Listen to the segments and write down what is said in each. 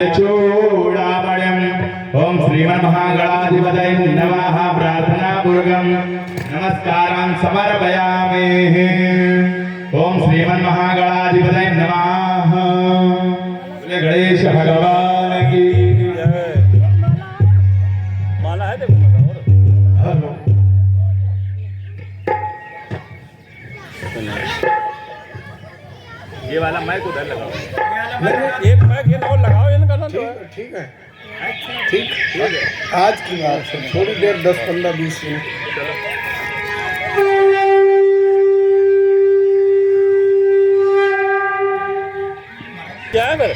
चूड़ामणिम् ओम श्रीमन्महागणाधिपतये नमः प्रार्थना पूर्वकं नमस्कारान् समर्पयामि। ओम श्रीमन्महागणाधिपतये नमः। बोले गणेश भगवान की माला है देखो हेलो ये वाला माइक उधर लगाओ, एक माइक ये और लगाओ, इनका ना ठीक है ठीक है। आज की बात है, थोड़ी देर 10-15-20 मिनट। क्या है फिर?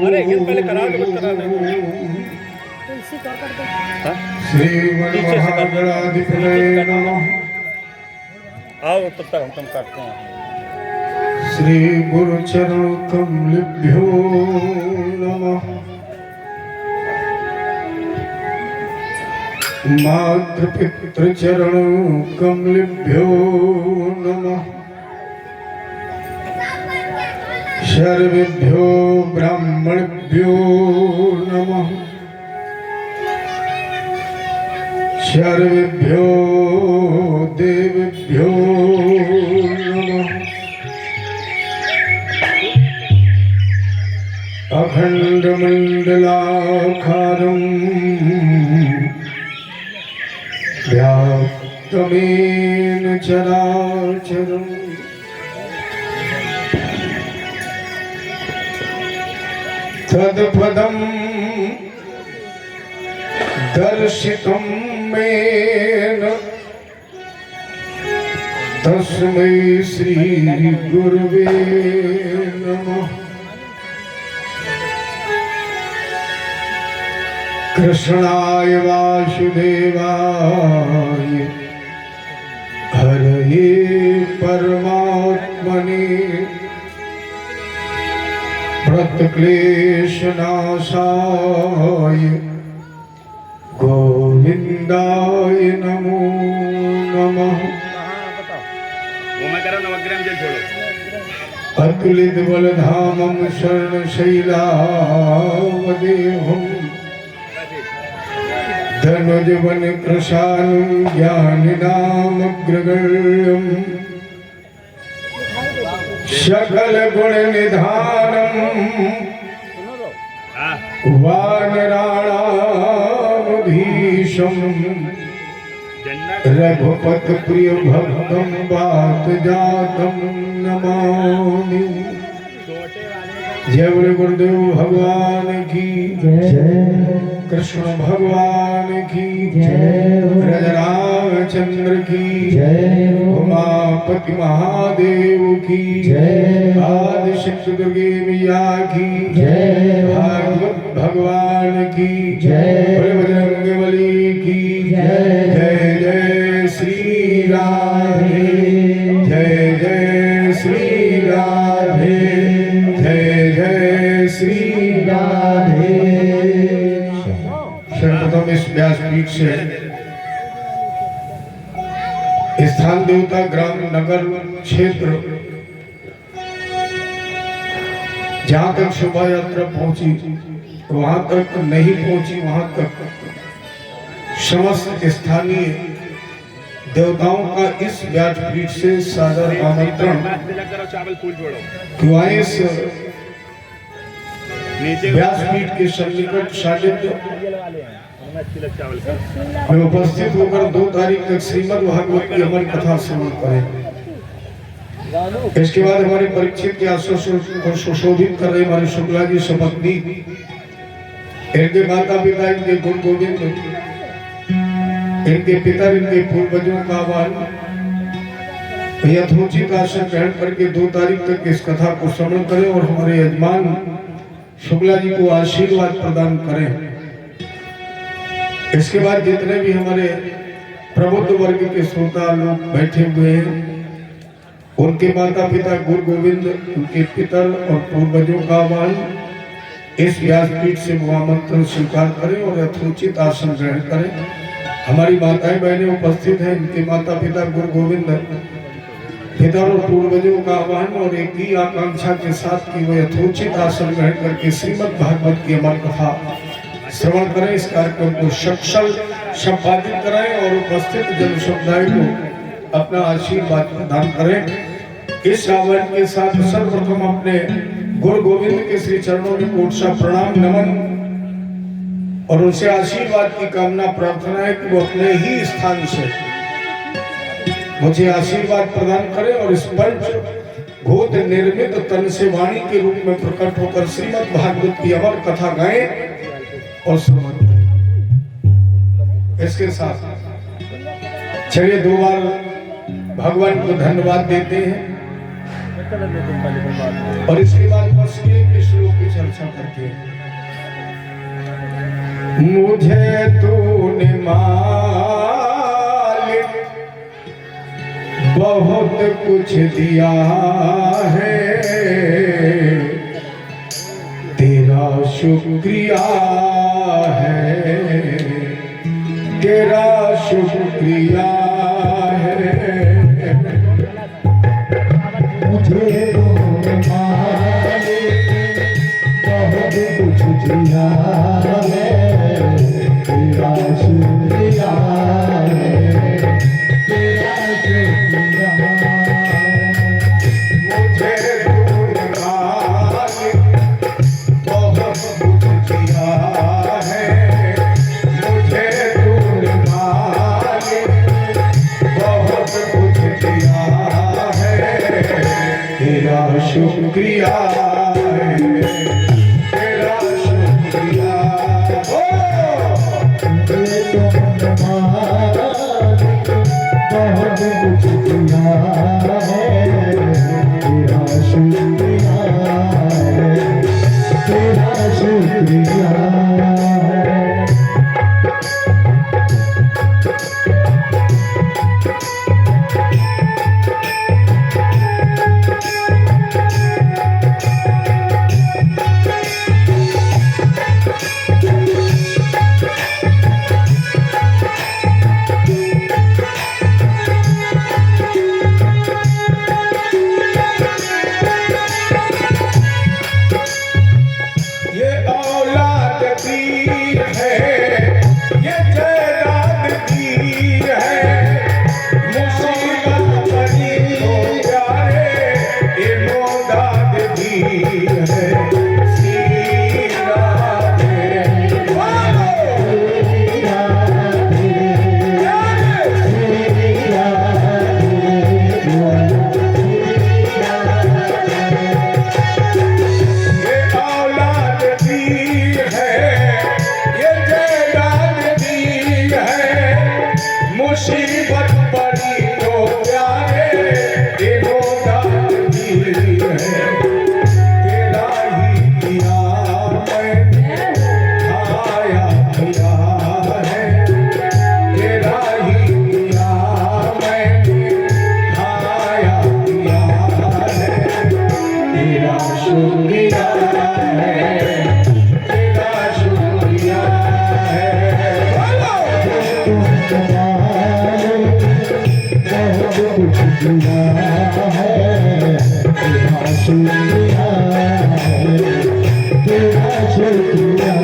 अरे ये पहले करा दो, बस करा दो। श्रीमन्महागणाधिपतये नमः। आओ तब तक हम तुम करते हैं। श्री गुरु चरण कमलेभ्यो नमः। मातृ पितृ चरण कमलेभ्यो नमः। सर्वेभ्यो ब्राह्मणेभ्यो नमः। सर्वेभ्यो देवेभ्यो नमः। अखण्डमण्डलाकारं व्याप्तमेन चराचरम् तत्पदं दर्शितं मेन तस्मै श्री गुरुवे नमः। कृष्णाय वासुदेवाय हरये परमात्मने प्रणतक्लेशनाशाय गोविंदाय नमो नमः। वो मैं करो नवग्रह जल छोड़ो। अतुलित बलधामं शरणशैलावदेहम् धनुजवन कृशानं ज्ञानिनामग्रगण्यम् सकल गुण निधानम् वानराणामधीशम् रघुपत प्रिय भक्तं वात जातं नमामि। जय बोले गुरुदेव भगवान की जय, कृष्ण भगवान की जय, रामचंद्र की जय, उमापति महादेव की जय, आदि शक्ति दुर्गे मैया की जय, भागवत भगवान की जय, बजरंगबली की जय। जय जय श्री राधे, जय जय श्री राधे, जय जय श्री राधे। सर्वप्रथम इस व्यासपीठ से स्थान देवता ग्राम नगर क्षेत्र जहां तक शोभा यात्रा पहुंची वहां तक नहीं पहुंची, वहां तक समस्त स्थानीय देवताओं का इस व्यासपीठ से सादर आमंत्रण कि वहां इस व्यासपीठ के सन्निकट सानिध्य में उपस्थित होकर 2 तारीख तक श्रीमद् भागवत की अमर कथा श्रवण करें। इसके बाद हमारे परीक्षित के आश्वासन को सुशोभित कर रहे हमारे शुक्ला जी सपत्नी, इनके माता पिता, इनके गुरु गोविंद, इनके पिता, इनके पूर्वजों का आह्वान यथोचित आसन ग्रहण करके 2 तारीख तक इस कथा को श्रवण करें और हमारे यजमान शुक्ला जी को आशीर्वाद प्रदान करें। इसके बाद जितने भी हमारे प्रबुद्ध वर्ग के श्रोता लोग बैठे हुए हैं, उनके माता पिता, गुरु गोविंद, उनके पितर और पूर्वजों का आह्वान इस व्यासपीठ से आमंत्रण स्वीकार करें और यथोचित आसन ग्रहण करें। हमारी माताएं बहनें उपस्थित हैं, इनके माता पिता, गुरु गोविंद, पितर और पूर्वजों का आह्वान और एक ही आकांक्षा के साथ कि वह यथोचित आसन ग्रहण करके श्रीमद् भागवत की अमर कथा श्रवण करें। इस कार्यक्रम को सक्षल संपादित कराएं और उपस्थित जन समुदाय को अपना आशीर्वाद प्रदान करें। इस आह्वान के साथ सर्वप्रथम अपने गुरु गोविंद के श्री चरणों में कोट सा प्रणाम नमन और उनसे आशीर्वाद की कामना प्रार्थना है कि वो अपने ही स्थान से मुझे आशीर्वाद प्रदान करें और इस पंच भूत निर्मित तन से वाणी के रूप में प्रकट होकर श्रीमद् भागवत की अमर कथा गाएं और श्रवण करें। इसके साथ चलिए 2 बार भगवान को धन्यवाद देते हैं और इसके बाद बस के श्लोक की चर्चा करते हैं। मुझे तूने मालिक बहुत कुछ दिया है, तेरा शुक्रिया है, तेरा शुक्रिया है। मुझे तूने मालिक बहुत कुछ दिया है, तेरा शुक्रिया है, तेरा शुक्रिया। मुझे तूने मालिक बहुत कुछ दिया है, मुझे तूने मालिक बहुत कुछ दिया है, तेरा शुक्रिया है, तेरा शुक्रिया। बहुत कुछ दिया है, तेरा शुक्रिया है, तेरा शुक्रिया। मुसीबत पड़ी तो प्यारे दिलो दाद दी है, तेरा ही किया मैंने खाया पिया है, तेरा ही किया मैंने खाया पिया है, तेरा शुक्रिया है, तेरा शुक्रिया है। कुछ दिया है, तेरा शुक्रिया है, तेरा शुक्रिया।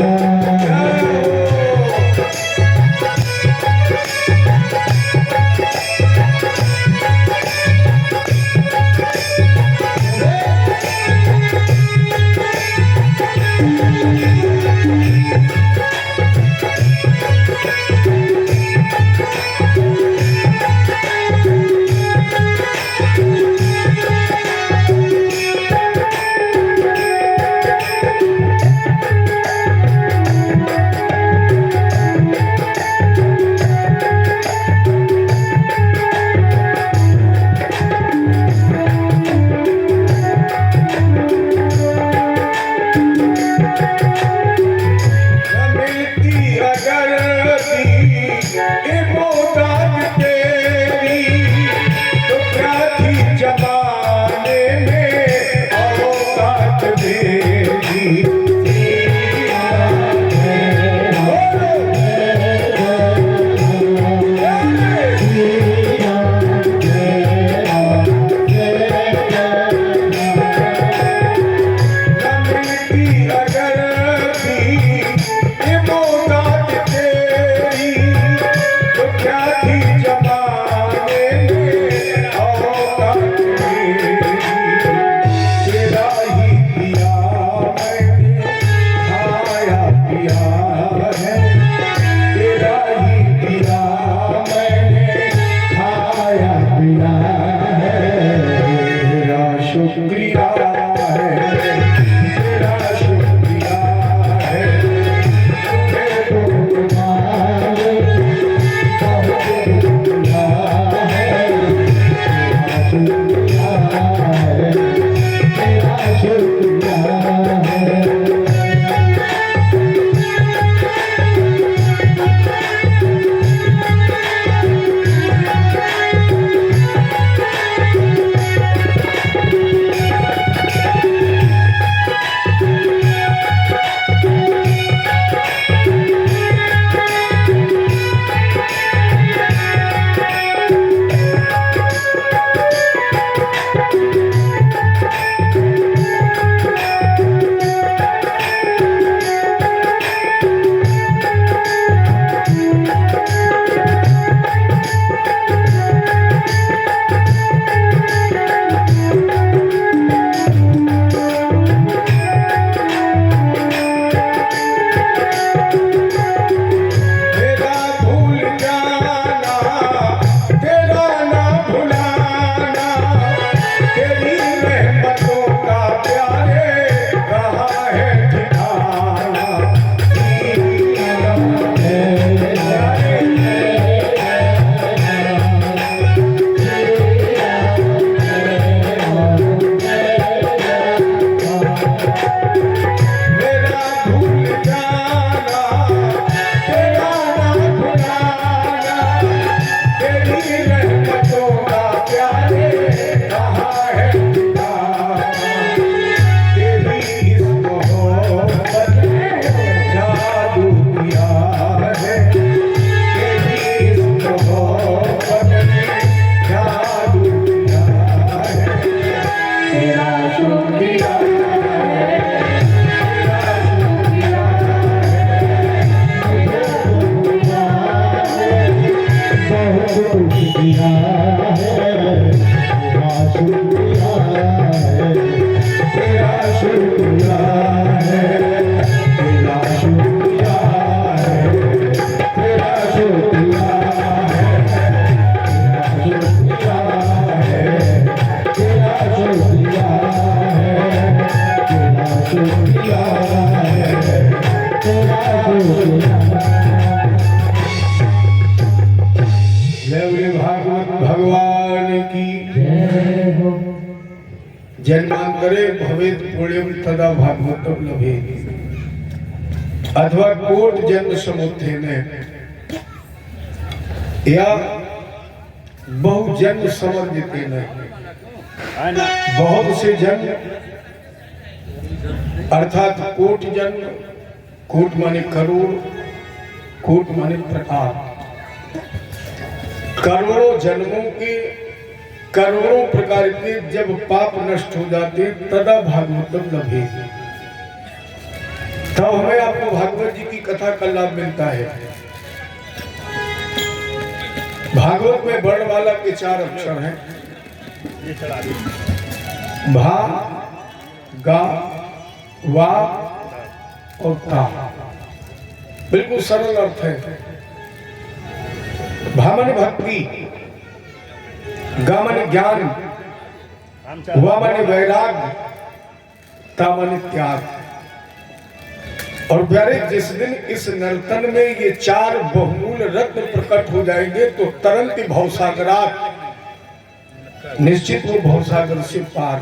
भागवत भगवान की जन्मांतरे भवेत पुण्यम तदा भागवतम लभेत अथवा कोट जन्म समुत्थेन या बहु जन्म समर्जितेन बहुत से जन्म अर्थात कोट जन्म, कोट माने करोड़, कोट माने प्रकार, करोड़ों जन्मों के करोड़ों प्रकार के जब पाप नष्ट हो जाते तदा भागवतम लभे, तब हमें आपको भागवत जी की कथा का लाभ मिलता है। भागवत में वर्ण वाला के 4 अक्षर हैं, भा, गा, वा और का। बिल्कुल सरल अर्थ है। भा माने भक्ति, गा माने ज्ञान, वा माने वैराग्य, ता माने त्याग। और प्यारे जिस दिन इस नर्तन में ये 4 बहुमूल रत्न प्रकट हो जाएंगे तो तुरंत ही भवसागरात निश्चित वो भवसागर से पार।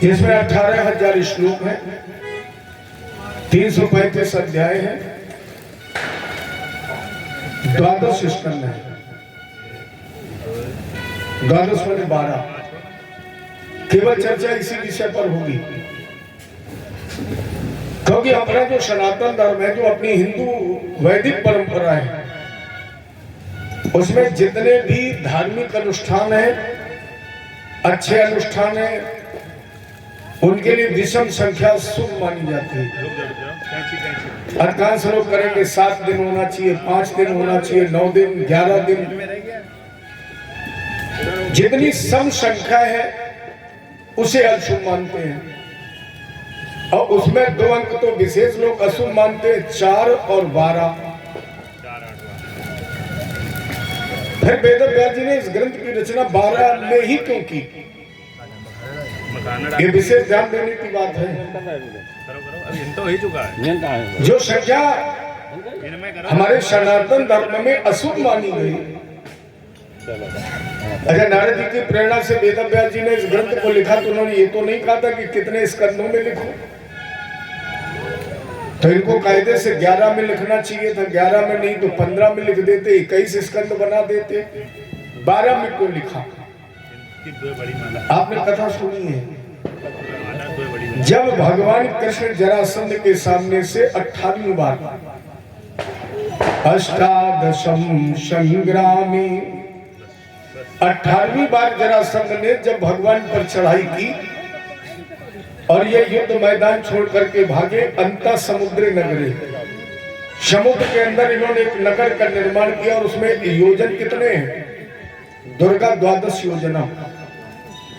इसमें 18,000 श्लोक हैं, 335 अध्याय हैं, 12 स्कंद है, 12 माने 12। केवल चर्चा इसी विषय पर होगी क्योंकि अपना जो सनातन धर्म है, जो अपनी हिंदू वैदिक परंपरा है, उसमें जितने भी धार्मिक अनुष्ठान है, अच्छे अनुष्ठान है, उनके लिए विषम संख्या शुभ मानी जाती है। अधिकांश लोग करेंगे 7 दिन होना चाहिए, 5 दिन होना चाहिए, 9 दिन, 11 दिन। जितनी सम संख्या है उसे अशुभ मानते हैं और उसमें 2 अंक तो विशेष लोग अशुभ मानते हैं, 4 और 12। फिर वेद व्यास जी ने इस ग्रंथ की रचना 12 में ही क्यों की, ये विशेष ध्यान देने की बात है। जो संख्या हमारे सनातन धर्म में अशुभ मानी गई, अच्छा, नारद जी की प्रेरणा से वेद व्यास जी ने इस ग्रंथ को लिखा तो उन्होंने ये तो नहीं कहा था कि कितने स्कंदों में लिखो, तो इनको कायदे से 11 में लिखना चाहिए था। 11 में नहीं तो 15 में लिख देते, 21 स्कंद बना देते। 12 में क्यों लिखा? आपने कथा सुनी है, जब भगवान कृष्ण जरासंध के सामने से 18वीं बार अष्टादशम संग्रामी 18वीं बार जरासंध ने जब भगवान पर चढ़ाई की और ये युद्ध मैदान छोड़ करके भागे, अंता समुद्र नगरे, समुद्र के अंदर इन्होंने एक नगर का निर्माण किया और उसमें योजन कितने हैं? दुर्गा 12 योजना।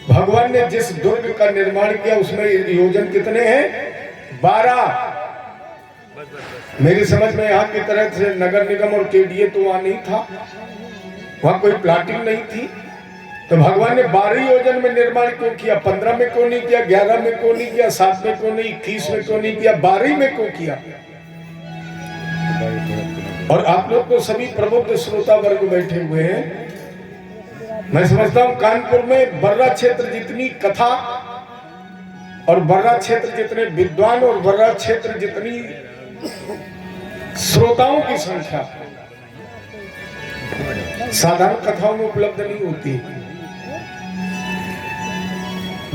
भगवान ने जिस दुर्ग का निर्माण किया उसमें योजन कितने हैं? 12। मेरी समझ में यहाँ की तरह से नगर निगम और केडीए तो वहां नहीं था, वहां कोई प्लाटिंग नहीं थी, तो भगवान ने 12 योजन में निर्माण क्यों किया? 15 में क्यों नहीं किया? 11 में क्यों नहीं किया? 7 में क्यों नहीं? 21 में क्यों नहीं किया? 12 में क्यों किया? और आप लोग तो सभी प्रबुद्ध श्रोता वर्ग बैठे हुए हैं, मैं समझता हूं कानपुर में बर्रा क्षेत्र जितनी कथा और बर्रा क्षेत्र जितने विद्वान और बर्रा क्षेत्र जितनी श्रोताओं की संख्या साधारण कथाओं में उपलब्ध नहीं होती।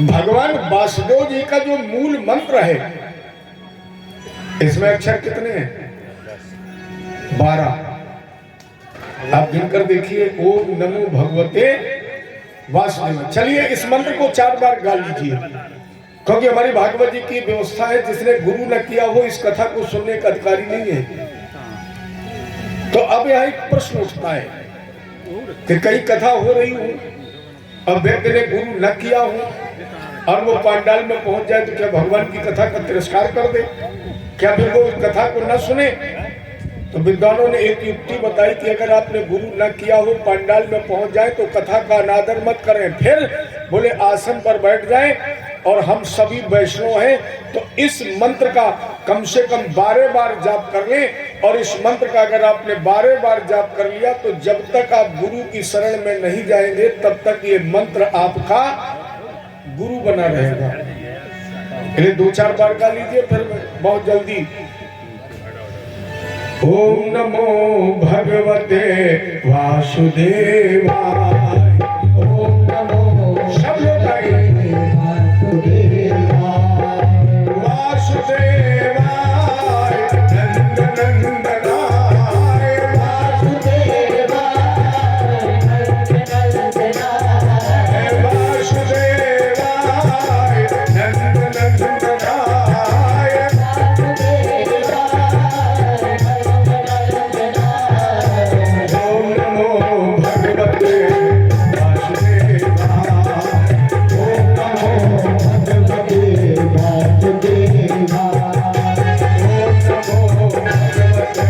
भगवान वासुदेव जी का जो मूल मंत्र है, इसमें अक्षर कितने हैं? 12। आप गिनकर देखिए, ओम नमो भगवते वासुदेव। चलिए इस मंत्र को 4 बार गा लीजिए, क्योंकि हमारी भागवत जी की व्यवस्था है, जिसने गुरु न किया हो इस कथा को सुनने का अधिकारी नहीं है। तो अब यहाँ एक प्रश्न उठता है कि कई कथा हो रही हो और व्यक्ति ने गुरु न किया हो और वो पांडाल में पहुंच जाए तो क्या भगवान की कथा का तिरस्कार कर दे? क्या फिर वो कथा को न सुने? तो विद्वानों ने एक युक्ति बताई कि अगर आपने गुरु न किया हो, पांडाल में पहुंच जाए तो कथा का अनादर मत करें, फिर बोले आसन पर बैठ जाएं और हम सभी वैष्णव हैं, तो इस मंत्र का कम से कम 12 बार जाप कर लें। और इस मंत्र का अगर आपने 12 बार जाप कर लिया तो जब तक आप गुरु की शरण में नहीं जाएंगे तब तक ये मंत्र आपका गुरु बना रहेगा। इसलिए 2-4 बार का लीजिए, फिर बहुत जल्दी। ओम नमो भगवते वासुदेवाय। ओम नमो, सब लोग आइए। वासुदेवाय नंद नंदनाय। वासुदेवाय नंद नंदनाय। ओम नमो भगवते वासुदेवाय। ओम नमो भगवते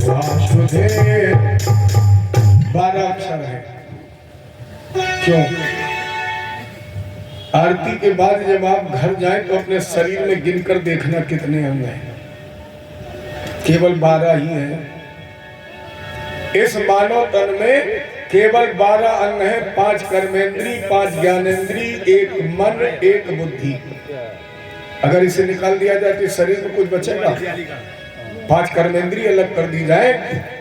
वासुदेव। 12 अक्षर है। क्यों? आरती के बाद जब आप घर जाएं तो अपने शरीर में गिनकर देखना कितने अंग हैं। केवल 12 ही हैं। इस मानव तन में केवल 12 अंग हैं। 5 कर्मेंद्री, 5 ज्ञानेंद्री, 1 मन, 1 बुद्धि। अगर इसे निकाल दिया जाए तो शरीर में कुछ बचेगा? 5 कर्मेंद्री अलग कर दी जाए,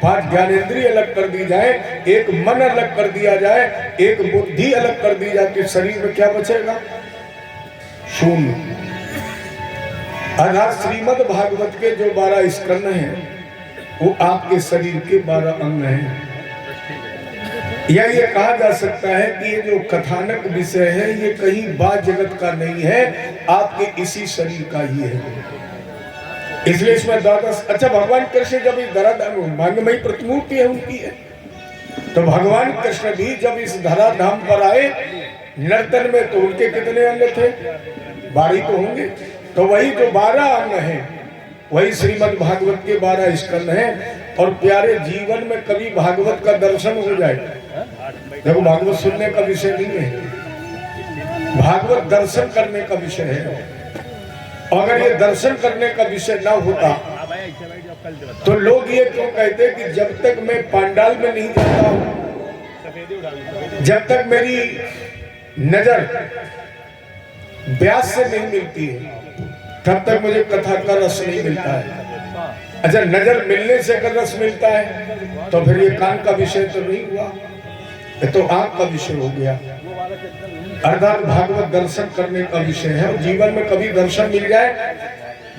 5 ज्ञानेंद्री अलग कर दी जाए, 1 मन अलग कर दिया जाए, 1 बुद्धि अलग कर दी जाए, तो शरीर में क्या बचेगा? शून्य। अर्थात श्रीमद् भागवत के जो 12 स्कंद हैं वो आपके शरीर के 12 अंग हैं। या ये कहा जा सकता है कि ये जो कथानक विषय है ये कहीं बाह्य जगत का नहीं है, आपके इसी शरीर का ही है। इसलिए इसमें 12। अच्छा, भगवान कृष्ण जब इस धराधाम प्रतिमूर्ति है उनकी है, तो भगवान कृष्ण भी जब इस धराधाम पर आए नर्तन में तो उनके कितने अंग थे? 12 तो होंगे। तो वही जो 12 अंग हैं वही श्रीमद् भागवत के 12 स्कंद हैं। और प्यारे, जीवन में कभी भागवत का दर्शन हो जाए। देखो, भागवत सुनने का विषय नहीं है, भागवत दर्शन करने का विषय है। अगर ये दर्शन करने का विषय ना होता तो लोग ये क्यों कहते कि जब तक मैं पंडाल में नहीं जाता हूं, जब तक मेरी नजर व्यास से नहीं मिलती है, तब तक मुझे कथा का रस नहीं मिलता है। अच्छा, नजर मिलने से अगर रस मिलता है तो फिर ये कान का विषय तो नहीं हुआ, ये तो आंख का विषय हो गया। अर्थात भागवत दर्शन करने का विषय है। और जीवन में कभी दर्शन मिल जाए,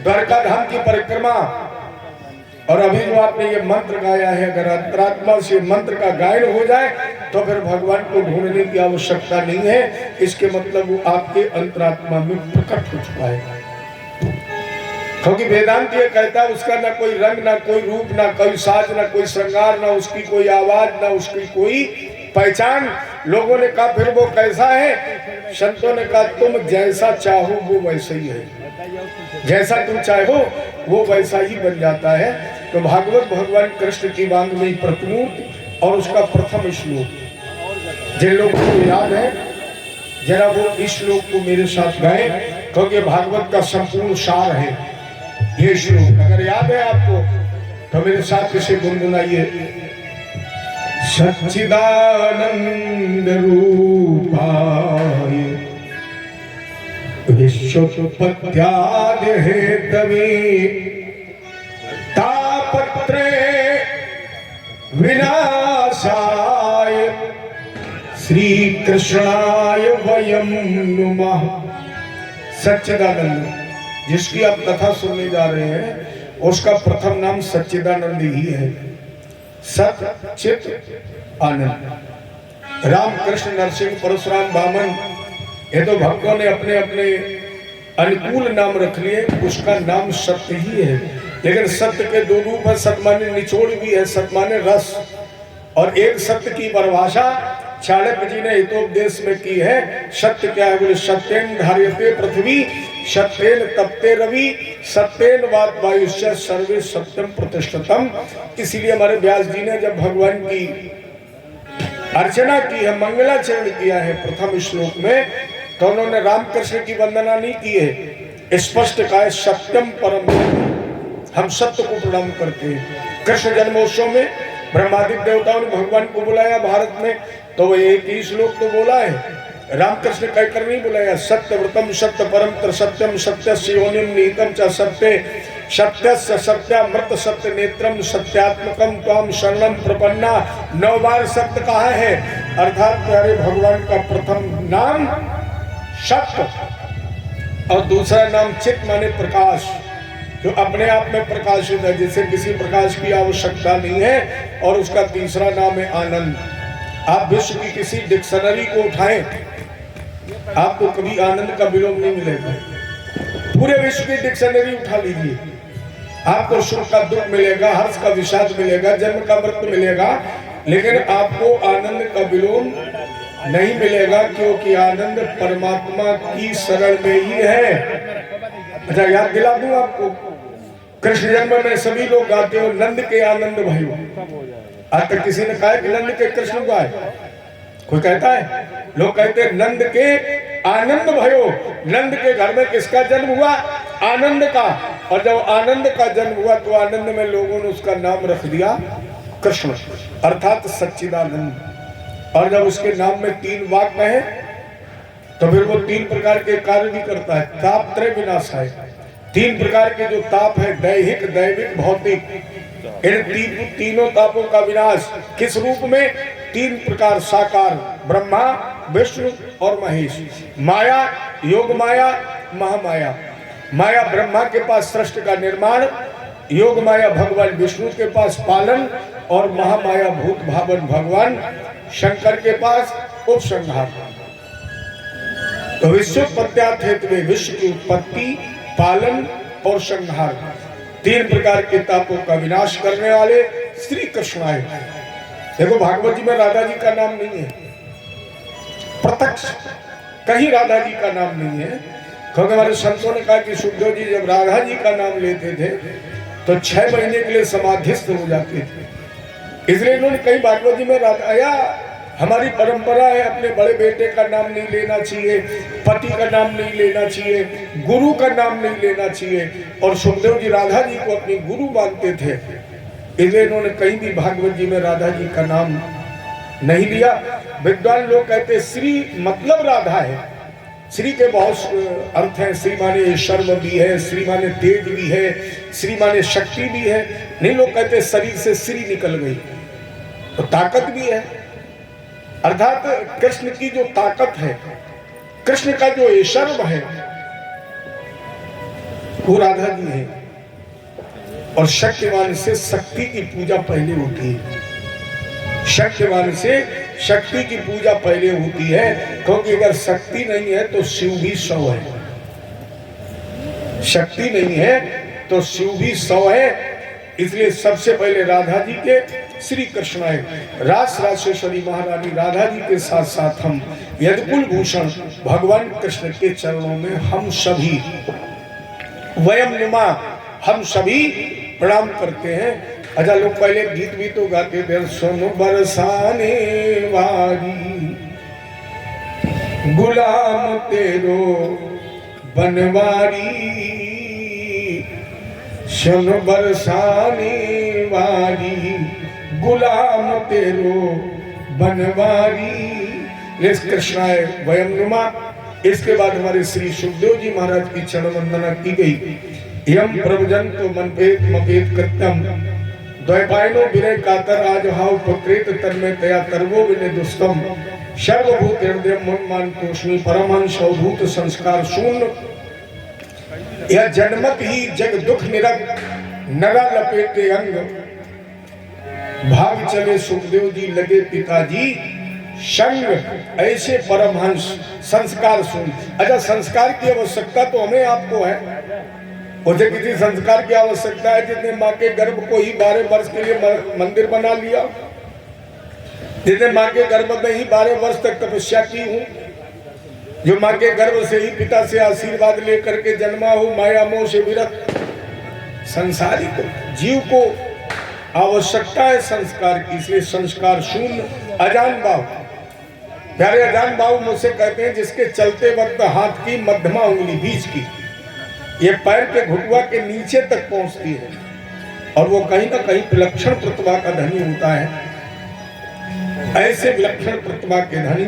द्वारका धाम की परिक्रमा, और अभी जो आपने ये मंत्र गाया है, अगर अंतरात्मा से मंत्र का गायन हो जाए तो फिर भगवान को ढूंढने की आवश्यकता नहीं है। इसके मतलब वो आपके अंतरात्मा में प्रकट हो चुका है। क्योंकि वेदांत ये कहता है उसका ना कोई रंग, ना कोई रूप, ना कोई साज, ना कोई श्रृंगार, ना उसकी कोई आवाज, ना उसकी कोई पहचान। लोगों ने कहा फिर वो कैसा है? संतों ने कहा तुम जैसा चाहो वो वैसा ही है, जैसा तुम चाहो वो वैसा ही बन जाता है। तो भागवत भगवान कृष्ण की वाङ्मयी प्रतिमूर्ति और उसका प्रथम श्लोक, जिन लोगों को याद है जरा वो इस श्लोक को मेरे साथ गाएं, क्योंकि भागवत का संपूर्ण सार है ये श्लोक। अगर याद है आपको तो मेरे साथ इसे गुनगुनाइए। सच्चिदानंद रूपाय विश्वोत्पत्त्यादि हेतवे तापत्रे विनाशाय श्री कृष्णाय वयं नुमः। सच्चिदानंद, जिसकी आप कथा सुनने जा रहे हैं उसका प्रथम नाम सच्चिदानंद ही है। सत चित आनंद। राम कृष्ण नरसिंह परशुराम वामन, ये तो भक्तों ने अपने अपने अनुकूल नाम रख लिए, उसका नाम सत्य ही है। लेकिन सत्य के 2 रूप है, सत्य माने निचोड़ भी है, सत्य माने रस। और एक सत्य की परिभाषा चाणक्य जी ने हितोपदेश में की है। सत्य क्या है? बोले सत्येन धार्यते पृथ्वी, सत्येन तपते रवि, सत्येन वात वायुष्य सर्वे सत्यम प्रतिष्ठितम। इसीलिए हमारे व्यास जी ने जब भगवान की अर्चना की है, मंगलाचरण किया है प्रथम श्लोक में, तो उन्होंने रामकृष्ण की वंदना नहीं की है, स्पष्ट कहा है सत्यम परम धर्म, हम सत्य को प्रणाम करते हैं। कृष्ण जन्मोत्सव में ब्रह्मादि देवताओं ने भगवान को बुलाया भारत में, तो वो एक ही श्लोक तो बोला है, रामकृष्ण कहकर नहीं बुलाया। सत्यव्रतम सत्य परम सत्यम सत्य योनिम निहितम च सत्य सत्य सत्यामृत सत्य नेत्रम सत्यात्मकम त्वाम शरणम प्रपन्ना। 9 बार सत्य कहा है, अर्थात प्यारे भगवान का प्रथम नाम सत्य और दूसरा नाम चित माने प्रकाश, जो अपने आप में प्रकाशित है, जिसे किसी प्रकाश की आवश्यकता नहीं है। और उसका तीसरा नाम है आनंद। आप विश्व की किसी डिक्शनरी को उठाएं, आपको कभी आनंद का विलोम नहीं मिलेगा। पूरे विश्व की डिक्शनरी उठा लीजिए, आपको सुख का दुख मिलेगा, हर्ष का विषाद मिलेगा, जन्म का मृत्यु मिलेगा, लेकिन आपको आनंद का विलोम नहीं मिलेगा, क्योंकि आनंद परमात्मा की शरण में ही है। अच्छा याद दिला दूं आपको, कृष्ण जन्म में सभी लोग गाते हो नंद के आनंद भयो। आज तक किसी ने कहा कि नंद के कृष्ण गाए? कोई कहता है? लोग कहते हैं नंद के आनंद भयो। नंद के घर में किसका जन्म हुआ? आनंद का। और जब आनंद का जन्म हुआ तो आनंद में लोगों ने उसका नाम रख दिया कृष्ण, अर्थात सच्चिदानंद। और जब उसके नाम में 3 वाक्य है तो फिर वो 3 प्रकार के कार्य भी करता है। ताप त्रय विनाशाय, 3 प्रकार के जो ताप है, दैहिक दैविक भौतिक, इन तीनों तापों का विनाश किस रूप में? 3 प्रकार साकार, ब्रह्मा विष्णु और महेश। माया, योग माया, महामाया। माया ब्रह्मा के पास सृष्टि का निर्माण, योग माया भगवान विष्णु के पास पालन, और महामाया भूत भावन भगवान शंकर के पास उपसंहार। तो विश्वोत्पत्त्यात् हेतु विश्व की उत्पत्ति, पालन और संहार, 3 प्रकार के तापों का विनाश करने वाले श्री कृष्ण आए। देखो भागवत जी में राधा जी का नाम नहीं है, प्रत्यक्ष कहीं राधा जी का नाम नहीं है, क्योंकि हमारे संतों ने कहा कि सुखदेव जी जब राधा जी का नाम लेते थे तो 6 महीने के लिए समाधिस्थ हो जाते थे। इसलिए इन्होंने कई भागवत जी में राधा आया, हमारी परंपरा है अपने बड़े बेटे का नाम नहीं लेना चाहिए, पति का नाम नहीं लेना चाहिए, गुरु का नाम नहीं लेना चाहिए, और सुखदेव जी राधा जी को अपनी गुरु मानते थे। इसलिए इन्होंने कहीं भी भागवत जी में राधा जी का नाम नहीं लिया। विद्वान लोग कहते श्री मतलब राधा है। श्री के बहुत अर्थ हैं, श्री माने शर्म भी है, श्री माने तेज भी है, श्री माने शक्ति भी है। नहीं, लोग कहते शरीर से श्री निकल गई तो ताकत भी है, अर्थात कृष्ण की जो ताकत है, कृष्ण का जो ऐश्वर्य है वो राधा जी है। और शक्तिवान से शक्ति की पूजा पहले होती है, शक्तिवान से शक्ति की पूजा पहले होती है, क्योंकि अगर शक्ति नहीं है तो शिव भी 100 है, शक्ति नहीं है तो शिव भी 100 है। इसलिए सबसे पहले राधा जी के श्री कृष्ण आए। रास राजेश्वरी महारानी राधा जी के साथ साथ हम यदकुल भूषण भगवान कृष्ण के चरणों में हम सभी वयम नुमा हम सभी प्रणाम करते हैं। अच्छा, लोग पहले गीत भी तो गाते थे, सोनो बरसाने वाली गुलाम तेरो बनवारी, सोनो बरसाने वाली गुलाम तेरो बनवारी। कृष्णाय वयम नुमा। इसके बाद हमारे श्री सुखदेव जी महाराज की चरण वंदना की गई। यम प्रवजंतो मनपेत मपेत कृत्यम द्वैपायनो विनय कातर आज हाव पक्रेत तन्मय तया तरवो विनय दुष्टम सर्वभूत हृदय मन मान तोष्मी परमहंस भूत संस्कार शून्य। यह जन्मत ही जग दुख निरग नरा लपेटे अंग, भाग चले सुखदेव जी लगे पिताजी संग ऐसे परमहंस संस्कार सुन। अच्छा, संस्कार की आवश्यकता तो हमें आपको है, मुझे किसी संस्कार की आवश्यकता है जिसने माँ के गर्भ को ही 12 वर्ष के लिए मंदिर बना लिया, जिसने माँ के गर्भ में ही 12 वर्ष तक तपस्या की हूँ, जो माँ के गर्भ से ही पिता से आशीर्वाद लेकर के जन्मा हो, माया मोह से विरत संसारिक जीव को आवश्यकता है संस्कार की। इसलिए संस्कार शून्य अजान भाव प्यारे अजान बाबू मुझसे कहते हैं जिसके चलते वक्त हाथ की मध्यमा उंगली बीच की ये पैर के घुटवा के नीचे तक पहुंचती है और वो कहीं ना कहीं विलक्षण प्रतिभा का धनी होता है। ऐसे विलक्षण प्रतिभा के धनी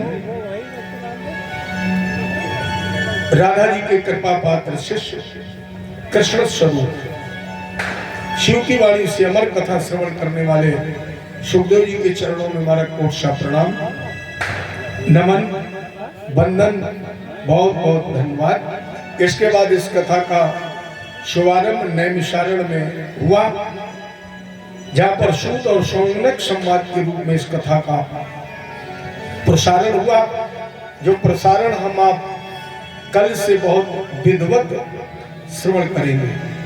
राधा जी के कृपा पात्र शिष्य कृष्ण स्वरूप शिव की वाणी से अमर कथा श्रवण करने वाले सुखदेव जी के चरणों में हमारा कोटि प्रणाम, नमन, वंदन, बहुत बहुत धन्यवाद। इसके बाद इस कथा का शुभारंभ नैमिषारण्य में हुआ, जहां पर सूत और सौनक संवाद के रूप में इस कथा का प्रसारण हुआ, जो प्रसारण हम आप कल से बहुत विधिवत श्रवण करेंगे।